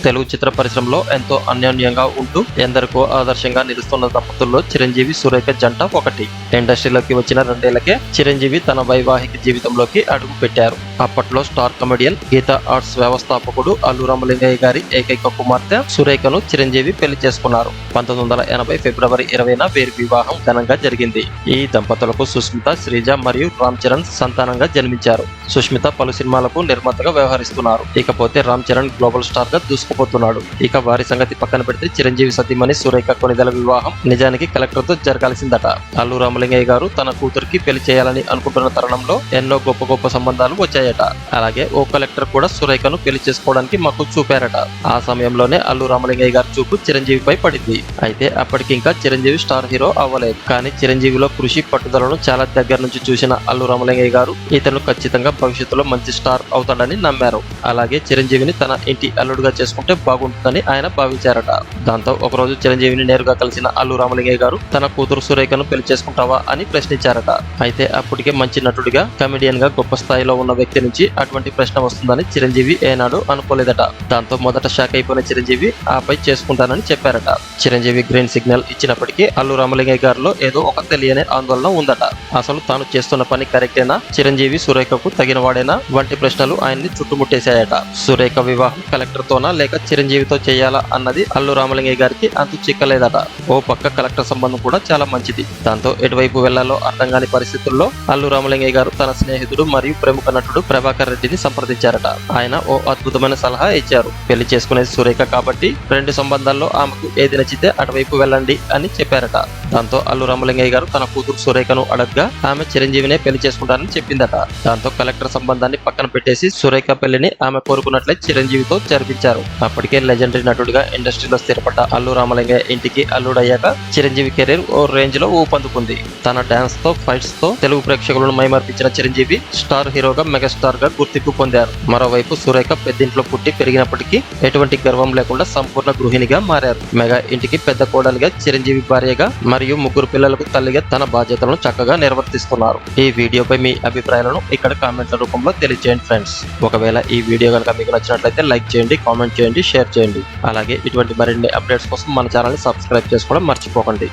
తెలుగు చిత్ర పరిశ్రమలో ఎంతో అన్యోన్యంగా ఉంటూ ఎందరికో ఆదర్శంగా నిలుస్తున్న దంపతుల్లో చిరంజీవి సురేఖ జంట ఒకటి. ఇండస్ట్రీలోకి వచ్చిన 2 ఏళ్లకే చిరంజీవి తన వైవాహిక జీవితంలోకి అడుగు పెట్టారు. అప్పట్లో స్టార్ కమెడియన్ గీతా ఆర్ట్స్ వ్యవస్థాపకుడు అల్లు రామలింగయ్య గారి ఏకైక కుమార్తె సురేఖను చిరంజీవి పెళ్లి చేసుకున్నారు. 1980 ఫిబ్రవరి 20న వీరి వివాహం ఘనంగా జరిగింది. ఈ దంపతులకు సుష్మిత, శ్రీజ మరియు రామ్ చరణ్ సంతానంగా జన్మించారు. సుష్మిత పలు సినిమాలకు నిర్మాతగా వ్యవహరిస్తున్నారు. ఇకపోతే రామ్ చరణ్ గ్లోబల్ స్టార్ గా దూసుకుపోతున్నాడు. ఇక వారి సంగతి పక్కన పెడితే చిరంజీవి సతీమణి సురేఖ కొణిదెల వివాహం నిజానికి కలెక్టర్ తో జరగాల్సిందట. అల్లు రామలింగయ్య గారు తన కూతురికి పెళ్లి చేయాలని అనుకుంటున్న తరుణంలో ఎన్నో గొప్ప సంబంధాలు వచ్చాయట. అలాగే ఓ కలెక్టర్ కూడా సురేఖను పెళ్లి చేసుకోవడానికి మక్కువ చూపారట. ఆ సమయంలోనే అల్లు రామలింగయ్య గారి చూపు చిరంజీవిపై పడింది. అయితే అప్పటికి ఇంకా చిరంజీవి స్టార్ హీరో అవ్వలేదు. కానీ చిరంజీవిలో కృషి పట్టుదలను చాలా దగ్గర నుంచి చూసిన అల్లు రామలింగయ్య గారు ఇతను ఖచ్చితంగా భవిష్యత్తులో మంచి స్టార్ అవుతాడని నమ్మారు. అలాగే చిరంజీవిని తన ఇంటి అల్లుడుగా చేసుకుంటే బాగుంటుందని ఆయన భావించారట. దాంతో ఒకరోజు చిరంజీవిని నేరుగా కలిసిన అల్లు రామలింగయ్య గారు తన కూతురు సురేఖను పెళ్లి చేసుకుంటావా అని ప్రశ్నించారట. అయితే అప్పటికే మంచి నటుడిగా, కమెడియన్ గా గొప్ప స్థాయిలో ఉన్న వ్యక్తి నుంచి అటువంటి ప్రశ్న వస్తుందని చిరంజీవి ఏనాడు అనుకోలేదట. దాంతో మొదట షాక్ అయిపోయిన చిరంజీవి ఆపై చేసుకుంటానని చెప్పారట. చిరంజీవి గ్రీన్ సిగ్నల్ ఇచ్చినప్పటికీ అల్లు రామలింగయ్య గారిలో ఏదో ఒక తెలియని ఆందోళన ఉందట. అసలు తాను చేస్తున్న పని కరెక్టేనా, చిరంజీవి సురేఖకు తగిన వాడేనా వంటి ప్రశ్నలు ఆయన్ని చుట్టుముట్టేశాయట. సురేఖ వివాహం కలెక్టర్ తోనా లేక చిరంజీవితో చేయాలా అన్నది అల్లు రామలింగయ్య గారికి అంతు చిక్కలేదట. ఓ పక్క కలెక్టర్ సంబంధం కూడా చాలా మంచిది. దాంతో ఎటువైపు వెళ్లాలో అర్థం కాని పరిస్థితుల్లో అల్లు రామలింగయ్య గారు తన స్నేహితుడు మరియు ప్రముఖ నటుడు ప్రభాకర్ రెడ్డిని సంప్రదించారట. ఆయన ఓ అద్భుతమైన సలహా ఇచ్చారు. పెళ్లి చేసుకునేది సురేఖ కాబట్టి 2 సంబంధాల్లో ఆమెకు ఏది నచ్చితే అటువైపు వెళ్ళండి అని చెప్పారట. దాంతో అల్లు రామలింగయ్య గారు తన కూతురు సురేఖను అడగ్గా ఆమె చిరంజీవినే పెళ్లి చేసుకుంటారని చెప్పిందట. దాంతో కలెక్టర్ సంబంధాన్ని పక్కన పెట్టేసి సురేఖ పెళ్లిని ఆమె కోరుకున్నట్లే చిరంజీవితో జరిపించారు. అప్పటికే లెజెండరీ నటుడిగా ఇండస్ట్రీలో స్థిరపడ్డ అల్లు రామలింగయ్య ఇంటికి అల్లుడయ్యాక చిరంజీవి కెరీర్ ఓ రేంజ్ లో ఊపందుకుంది. తన డాన్స్ తో, ఫైట్స్ తో తెలుగు ప్రేక్షకులను మైమర్పించిన చిరంజీవి స్టార్ హీరోగా, మెగాస్టార్ గా గుర్తింపు పొందారు. మరోవైపు సురేఖ పెద్దింట్లో పుట్టి పెరిగినప్పటికీ ఎటువంటి గర్వం లేకుండా సంపూర్ణ గృహిణిగా మారారు. మెగా ఇంటికి పెద్ద కోడలిగా, చిరంజీవి భార్యగా మరియు 3 పిల్లలకు తల్లిగా తన బాధ్యతలను చక్కగా నిర్వర్తిస్తున్నారు. ఈ వీడియోపై మీ అభిప్రాయాలను ఇక్కడ కామెంట్ల రూపంలో తెలియజేయండి ఫ్రెండ్స్. ఒకవేళ ఈ వీడియో కనుక మీకు నచ్చినట్లయితే లైక్ చేయండి, కామెంట్ చేయండి, షేర్ చేయండి. అలాగే ఇటువంటి మరిన్ని అప్డేట్స్ కోసం మన ఛానల్ ని సబ్స్క్రైబ్ చేసుకోవడం మర్చిపోకండి.